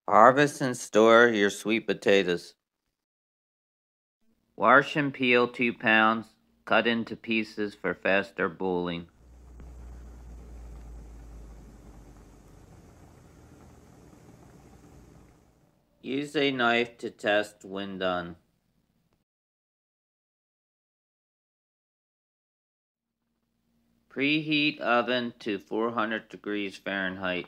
Harvest and store your sweet potatoes. Wash and peel 2 pounds, cut into pieces for faster boiling. Use a knife to test when done. Preheat oven to 400 degrees Fahrenheit.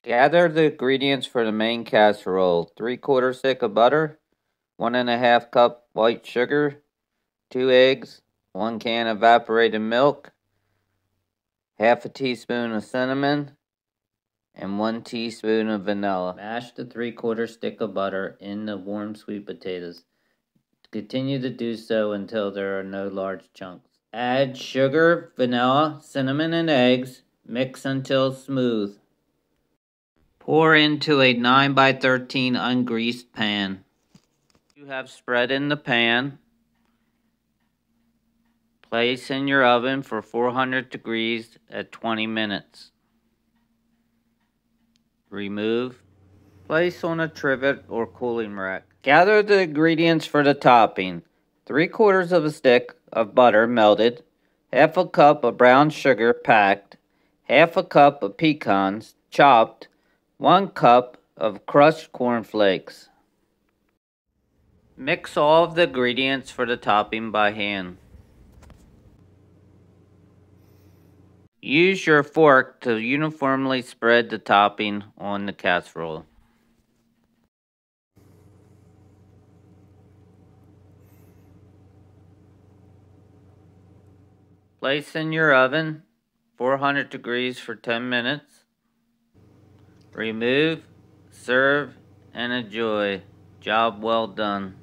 Gather the ingredients for the main casserole. 3/4 stick of butter, 1½ cup white sugar, 2 eggs, 1 can evaporated milk, half a teaspoon of cinnamon, and 1 teaspoon of vanilla. Mash the 3/4 stick of butter in the warm sweet potatoes. Continue to do so until there are no large chunks. Add sugar, vanilla, cinnamon, and eggs. Mix until smooth. Pour into a 9x13 ungreased pan. You have spread in the pan. Place in your oven for 400 degrees at 20 minutes. Remove. Place on a trivet or cooling rack. Gather the ingredients for the topping. 3/4 of a stick of butter melted, half a cup of brown sugar packed, half a cup of pecans chopped, 1 cup of crushed cornflakes. Mix all of the ingredients for the topping by hand. Use your fork to uniformly spread the topping on the casserole. Place in your oven, 400 degrees for 10 minutes. Remove, serve, and enjoy. Job well done.